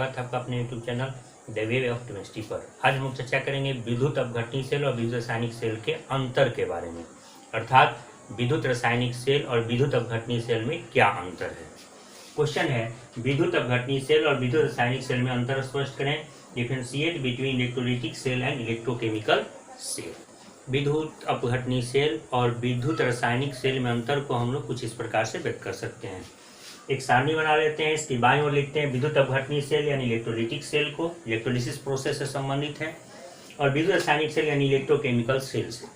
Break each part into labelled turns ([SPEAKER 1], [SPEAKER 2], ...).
[SPEAKER 1] स्वागत है आपका अपने YouTube channel the way of chemistry पर। आज हम लोग चर्चा करेंगे विद्युत अपघटनी सेल और विद्युत रासायनिक सेल के अंतर के बारे में, अर्थात विद्युत रासायनिक सेल और विद्युत अपघटनी सेल में क्या अंतर है। क्वेश्चन है, विद्युत अपघटनी सेल और विद्युत रासायनिक सेल में अंतर स्पष्ट करें। Differentiate between electrolytic cell and electrochemical cell. विद्युत अपघटनी सेल और विद्युत रासायनिक सेल में अंतर को हम लोग कुछ इस प्रकार से व्यक्त कर सकते हैं। एक सारणी बना लेते हैं, इसकी बाईं ओर लिखते हैं विद्युत अपघटनी सेल यानी इलेक्ट्रोलाइटिक सेल को इलेक्ट्रोलिसिस प्रोसेस से संबंधित है, और विद्युत रासायनिक सेल यानी इलेक्ट्रोकेमिकल सेल से।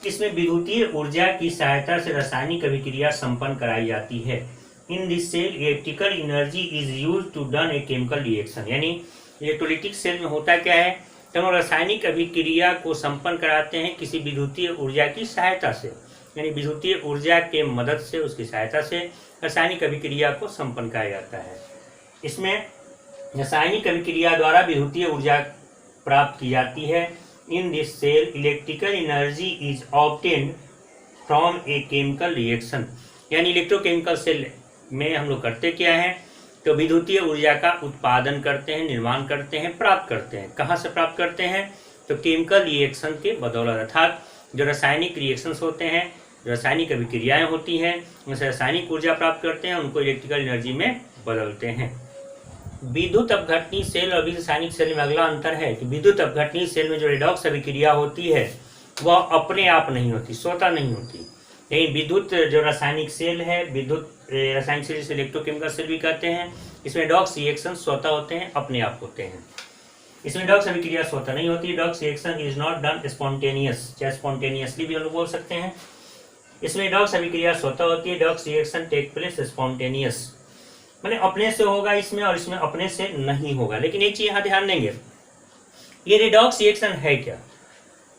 [SPEAKER 1] इसमें विद्युतीय ऊर्जा की सहायता से रासायनिक अभिक्रिया संपन्न कराई जाती है। In this cell electrical energy is used to done a chemical reaction. यानी इलेक्ट्रोलाइटिक सेल में होता क्या है, तो हम रासायनिक अभिक्रिया को संपन्न कराते हैं किसी विद्युतीय ऊर्जा की सहायता से, यानी विद्युतीय ऊर्जा के मदद से, उसकी सहायता से रासायनिक अभिक्रिया को संपन्न किया जाता है। इसमें रासायनिक अभिक्रिया द्वारा विद्युतीय ऊर्जा प्राप्त की जाती है। In this cell electrical energy is obtained from a chemical reaction. यानी इलेक्ट्रोकेमिकल सेल में हम लोग करते क्या है, तो विद्युतीय ऊर्जा का उत्पादन करते हैं, निर्माण करते हैं, प्राप्त करते हैं। कहाँ से प्राप्त करते हैं, तो केमिकल रिएक्शन के बदौलत, अर्थात जो रासायनिक रिएक्शंस होते हैं, रासायनिक अभिक्रियाएं होती हैं, उनसे रासायनिक ऊर्जा प्राप्त करते हैं, उनको इलेक्ट्रिकल एनर्जी में बदलते हैं। विद्युत अपघटनी सेल और विद्युत रासायनिक सेल में अगला अंतर है कि विद्युत अपघटनी सेल में जो रेडॉक्स अभिक्रिया होती है वह अपने आप नहीं होती, स्वतः नहीं होती। लेकिन विद्युत जो रासायनिक सेल है, विद्युत रासायनिक सेल जिसे इलेक्ट्रोकेमिकल सेल भी कहते हैं, इसमें रेडॉक्स रिएक्शन स्वतः होते हैं, अपने आप होते हैं। इसमें रेडॉक्स अभिक्रिया स्वतः नहीं होती। Redox reaction is not done spontaneous, चाहे स्पॉन्टेनियसली भी हम लोग बोल सकते हैं। इसमें रेडॉक्स अभिक्रिया स्वतः होती है। Redox reaction take place spontaneous, माने अपने से होगा इसमें, और इसमें अपने से नहीं होगा। लेकिन एक चीज यहाँ ध्यान देंगे, ये रेडॉक्स रिएक्शन है क्या,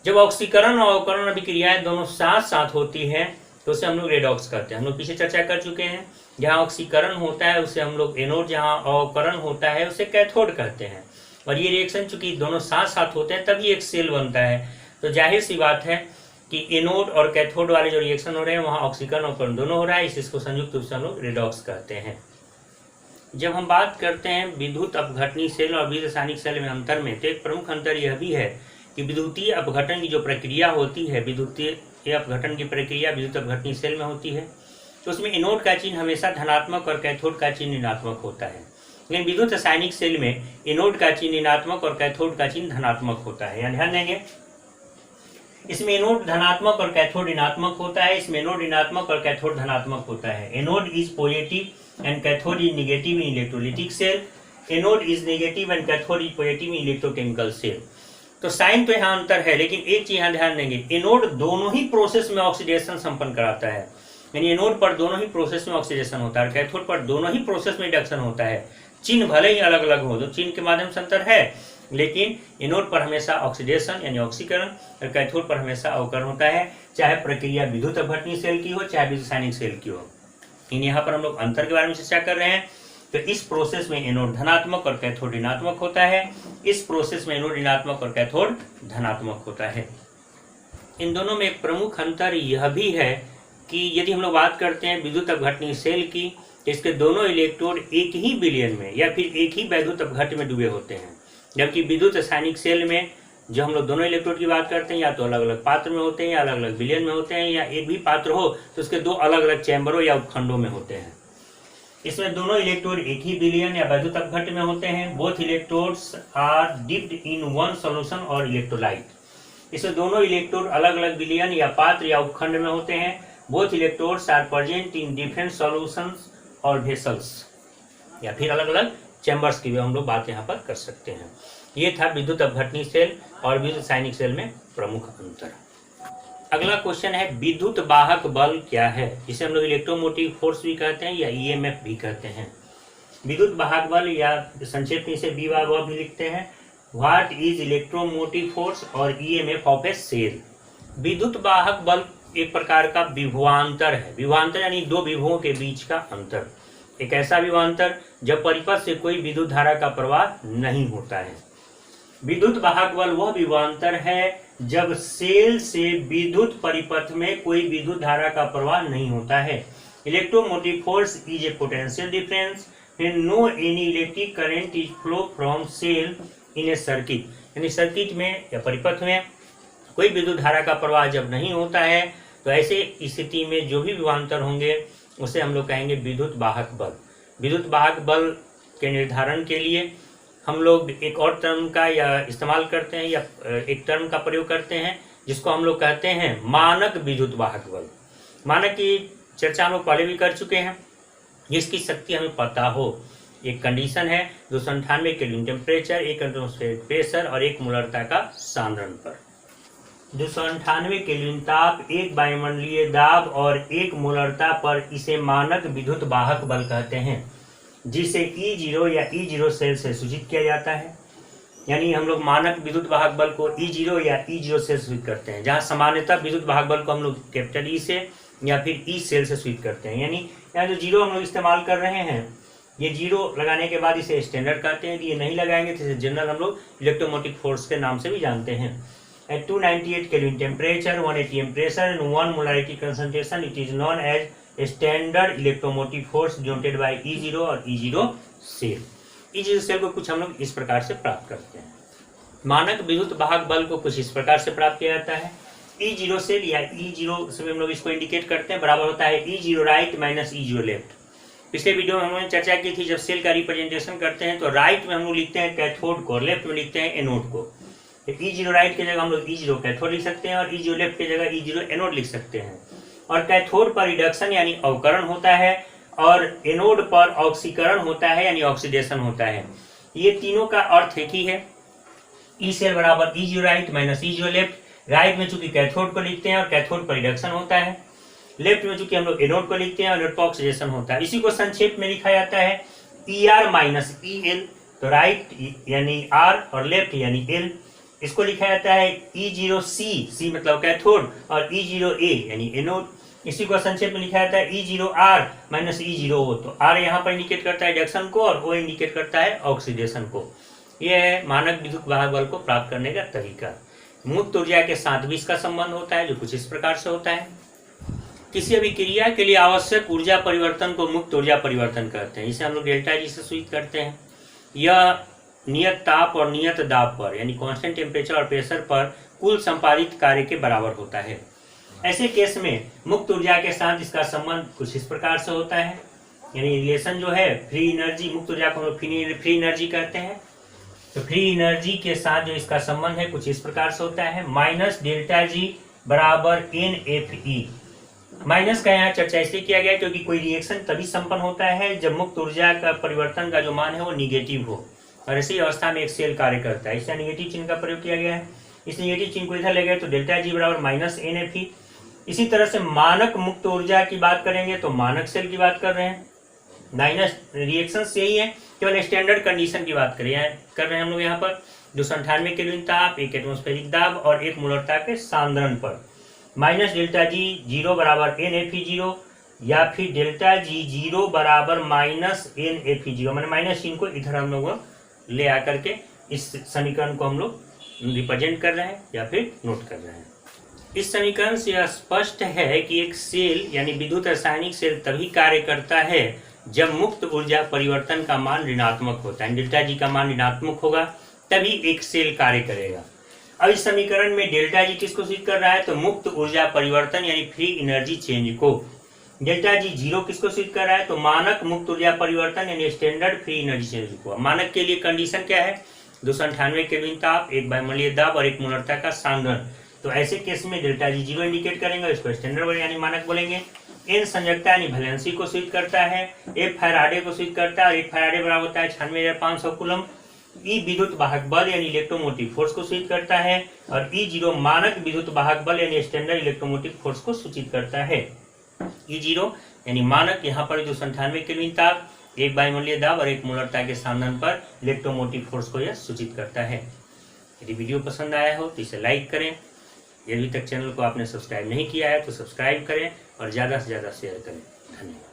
[SPEAKER 1] जब ऑक्सीकरण और अवकरण अभिक्रियाएं दोनों साथ साथ होती है तो उसे हम लोग रेडॉक्स कहते हैं। हम लोग पीछे चर्चा कर चुके हैं, जहाँ ऑक्सीकरण होता है उसे हम लोग एनोड, जहाँ अवकरण होता है उसे कैथोड कहते हैं। और ये रिएक्शन चूंकि दोनों साथ साथ होते हैं तभी एक सेल बनता है, तो जाहिर सी बात है कि एनोड और कैथोड वाले जो रिएक्शन हो रहे हैं वहाँ ऑक्सीकरण और अवकरण दोनों हो रहा है, इसको संयुक्त रूप से हम लोग रेडॉक्स कहते हैं। जब हम बात करते हैं विद्युत अपघटनी सेल और विद्युत रासायनिक सेल में अंतर में, तो एक प्रमुख अंतर यह भी है कि विद्युतीय अपघटन की जो प्रक्रिया होती है, विद्युतीय अपघटन की प्रक्रिया विद्युत अपघटनी सेल में होती है, तो उसमें एनोड का चिन्ह हमेशा धनात्मक और कैथोड का चिन्ह ऋणात्मक होता है। लेकिन विद्युत रासायनिक सेल में एनोड का चिन्ह ऋणात्मक और कैथोड का चिन्ह धनात्मक होता है। यहाँ ध्यान देंगे, इसमें एनोड धनात्मक और कैथोड ऋणात्मक होता है, इसमें एनोड ऋणात्मक और कैथोड धनात्मक होता है। Anode is positive and cathode is negative in electrolytic cell. Anode is negative and cathode is positive in electrochemical cell. तो साइन तो यहाँ अंतर है, लेकिन एक चीज यहाँ ध्यान देंगे, एनोड दोनों ही प्रोसेस में ऑक्सीडेशन संपन्न कराता है। यानी एनोड पर दोनों ही प्रोसेस में ऑक्सीडेशन होता है, कैथोड पर दोनों ही प्रोसेस में रिडक्शन होता है। चिन्ह भले ही अलग अलग हो, तो चिन्ह के माध्यम से अंतर है, लेकिन एनोड पर हमेशा ऑक्सीडेशन यानी ऑक्सीकरण और कैथोड पर हमेशा अवकरण होता है, चाहे प्रक्रिया विद्युत अपघटनी सेल की हो चाहे विद्युत रासायनिक सेल की हो। इन यहाँ पर हम लोग अंतर के बारे में चर्चा कर रहे हैं। तो इस प्रोसेस में एनोड धनात्मक और कैथोड ऋणात्मक होता है, इस प्रोसेस में एनोड ऋणात्मक और कैथोड धनात्मक होता है। इन दोनों में एक प्रमुख अंतर यह भी है कि यदि हम लोग बात करते हैं विद्युत अपघटनी सेल की, तो इसके दोनों इलेक्ट्रोड एक ही विलयन में या फिर एक ही वैद्युत अपघट्य में डूबे होते हैं। जबकि विद्युत रासायनिक सेल में जो हम लोग दोनों इलेक्ट्रोड की बात करते हैं, या तो अलग अलग पात्र में होते हैं या अलग अलग विलयन में होते हैं, या एक भी पात्र हो तो उसके दो अलग अलग चैम्बरों या उपखंडों में होते हैं। इसमें दोनों इलेक्ट्रोड एक ही विलयन या वैद्युत अपघट्य में होते हैं। Both electrodes are dipped in one solution और इलेक्ट्रोलाइट। इसमें दोनों इलेक्ट्रोड अलग अलग विलयन या पात्र या उपखंड में होते हैं। Both electrodes are present in different solutions और वेसल्स, या फिर अलग अलग चैम्बर्स की भी हम लोग बात यहाँ पर कर सकते हैं। ये था विद्युत अपघटनी सेल और विद्युत रासायनिक सेल में प्रमुख अंतर। अगला क्वेश्चन है, विद्युत वाहक बल क्या है, जिसे हम लोग इलेक्ट्रोमोटिव फोर्स भी कहते हैं या ईएमएफ भी कहते हैं। विद्युत वाहक बल या संक्षेप में इसे वी भी लिखते हैं। व्हाट इज इलेक्ट्रोमोटिव फोर्स और ईएमएफ ऑफ ए सेल। विद्युत वाहक बल एक प्रकार का विभवांतर है। विभवांतर यानी दो विभवों के बीच का अंतर। एक ऐसा विभवांतर जब परिपथ से कोई विद्युत धारा का प्रवाह नहीं होता है। विद्युत वाहक बल वह विभवांतर है जब सेल से विद्युत परिपथ में कोई विद्युत धारा का प्रवाह नहीं होता है। Electromotive force is a potential difference when no any electric current is flow from cell in a circuit, यानी सर्किट में या परिपथ में कोई विद्युत धारा का प्रवाह जब नहीं होता है तो ऐसे स्थिति में जो भी विभवांतर होंगे उसे हम लोग कहेंगे विद्युत वाहक बल। विद्युत वाहक बल के निर्धारण के लिए हम लोग एक और टर्म का या इस्तेमाल करते हैं या एक टर्म का प्रयोग करते हैं जिसको हम लोग कहते हैं मानक विद्युत वाहक बल। मानक की चर्चा हम लोग पहले भी कर चुके हैं, जिसकी शक्ति हमें पता हो। एक कंडीशन है 298 केल्विन टेम्परेचर, 1 एटमॉस्फेरिक प्रेशर और 1 मोलरता का सांद्रण पर। 298 केल्विन ताप, 1 वायुमंडलीय दाब और 1 मोलरता पर इसे मानक विद्युत वाहक बल कहते हैं, जिसे E0 या E0 सेल से सूचित किया जाता है। यानी हम लोग मानक विद्युत वाहक बल को E0 या E0 से सूचित करते हैं, जहां सामान्यतः विद्युत वाहक बल को हम लोग कैपिटल E से या फिर E सेल से सूचित करते हैं। यानी यहाँ जो जीरो हम लोग इस्तेमाल कर रहे हैं, ये जीरो लगाने के बाद इसे स्टैंडर्ड कहते हैं। ये नहीं लगाएंगे तो इसे जनरल हम लोग इलेक्ट्रोमोटिव फोर्स के नाम से भी जानते हैं। At 298 Kelvin temperature, 180 amp pressure and 1 molarity concentration, it is known as standard electromotive force denoted by E0 और E0 सेल। E0 सेल को कुछ हम लोग इस प्रकार से प्राप्त करते हैं। मानक विद्युत वाहक बल को कुछ इस प्रकार से प्राप्त किया जाता है। E0 सेल या E0 से हम लोग इसको इंडिकेट करते हैं, बराबर होता है E0 right minus E0 left. पिछले वीडियो में हमने चर्चा की थी, जब सेल का रिप्रेजेंटेशन करते हैं तो राइट में हम लोग लिखते हैं कैथोड को और लेफ्ट में लिखते हैं एनोड को। E0 राइट की जगह हम लोग E0 कैथोड लिख सकते हैं और E0 लेफ्ट की जगह E0 एनोड लिख सकते हैं। और कैथोड पर रिडक्शन यानी अवकरण होता है और एनोड पर ऑक्सीकरण होता है यानी ऑक्सीडेशन होता है। ये तीनों का अर्थ एक ही है। ई सेल बराबर E0 right minus E0 left. Right में चूंकि कैथोड को लिखते हैं और कैथोड पर रिडक्शन होता है, लेफ्ट में चूंकि हम लोग एनोड को लिखते हैं और एनोड पर ऑक्सीडेशन होता है। इसी को संक्षेप में लिखा जाता है ER माइनस EL। तो राइट यानी R और लेफ्ट यानी L। इसको लिखा जाता है E0C, C मतलब कैथोड, और E0A यानी एनोड। इसी को संक्षेप में लिखा जाता है E0R माइनस E0O। तो R यहाँ पर इंडिकेट करता है रिडक्शन को और O इंडिकेट करता है ऑक्सीडेशन को। यह है मानक विद्युत वाहक बल को प्राप्त करने का तरीका। मुक्त ऊर्जा के साथ भी इसका संबंध होता है, जो कुछ इस प्रकार से होता है। किसी अभिक्रिया के लिए आवश्यक ऊर्जा परिवर्तन को मुक्त ऊर्जा परिवर्तन कहते हैं। इसे हम लोग डेल्टा जी से सूचित करते हैं। यह नियत ताप और नियत दाब पर यानी कांस्टेंट टेम्परेचर और प्रेशर पर कुल संपादित कार्य के बराबर होता है। ऐसे केस में मुक्त ऊर्जा के साथ इसका संबंध कुछ इस प्रकार से होता है। यानी रिलेशन जो है फ्री एनर्जी, मुक्त ऊर्जा को हम फ्री एनर्जी कहते हैं। तो फ्री एनर्जी के साथ जो इसका संबंध है कुछ इस प्रकार से होता है, माइनस डेल्टा जी बराबर NFE। माइनस का यहाँ चर्चा इसलिए किया गया क्योंकि कोई रिएक्शन तभी संपन्न होता है जब मुक्त ऊर्जा का परिवर्तन का जो मान है वो निगेटिव हो, और ऐसी अवस्था में एक सेल कार्य करता है। इससे नेगेटिव चिन्ह का प्रयोग किया गया है। इस नेगेटिव चिन्ह को इधर ले गए तो डेल्टा जी बराबर माइनस NFE। इसी तरह से मानक मुक्त ऊर्जा की बात करेंगे तो मानक सेल की बात कर रहे हैं। माइनस रिएक्शन यही है, केवल स्टैंडर्ड कंडीशन की बात कर रहे हैं हम लोग यहाँ पर। 298 केल्विन ताप, 1 एटमॉस्फेरिक दाब और 1 मोलरता के सांद्रण पर माइनस डेल्टा जी 0 बराबर NFE 0 या फिर डेल्टा जी 0 बराबर माइनस NFE 0। मैंने माइनस चिन्ह को इधर हम लोग ले आकर के इस समीकरण को हम लोग रिप्रेजेंट कर रहे हैं या फिर नोट कर रहे हैं। इस समीकरण से यह स्पष्ट है कि एक सेल यानी विद्युत रासायनिक सेल तभी कार्य करता है जब मुक्त ऊर्जा परिवर्तन का मान ऋणात्मक होता है। डेल्टा जी का मान ऋणात्मक होगा तभी एक सेल कार्य करेगा। अब इस समीकरण में डेल्टा जी किसको सूचित कर रहा है, तो मुक्त ऊर्जा परिवर्तन यानी फ्री एनर्जी चेंज को। डेल्टा जी 0 किसको सूचित कर रहा है, तो मानक मुक्त ऊर्जा परिवर्तन यानी स्टैंडर्ड फ्री एनर्जी चेंज को। मानक के लिए कंडीशन क्या है, 298 केल्विन ताप, 1 वायुमंडलीय दाब और 1 मोलरता का सांद्रण। तो ऐसे केस में डेल्टा जी 0 इंडिकेट करेंगे, इसको स्टैंडर्ड यानी मानक बोलेंगे। एन संयोजकता यानी वैलेंसी को सूचित करता है, एफ फैराडे को सूचित करता है और 1 फैराडे बराबर होता है 96,500 कूलम। ई विद्युत वाहक बल यानी इलेक्ट्रोमोटिव फोर्स को सूचित करता है और E0 मानक विद्युत वाहक बल यानी स्टैंडर्ड इलेक्ट्रोमोटिव फोर्स को सूचित करता है। E0 यानी मानक यहाँ पर 298 केल्विन ताप, 1 वायुमंडलीय दाब और 1 मोलरता के सांद्रण पर इलेक्ट्रोमोटिव फोर्स को यह सूचित करता है। यदि वीडियो पसंद आया हो तो इसे लाइक करें। यदि अभी तक चैनल को आपने सब्सक्राइब नहीं किया है तो सब्सक्राइब करें और ज़्यादा से ज़्यादा शेयर करें। धन्यवाद।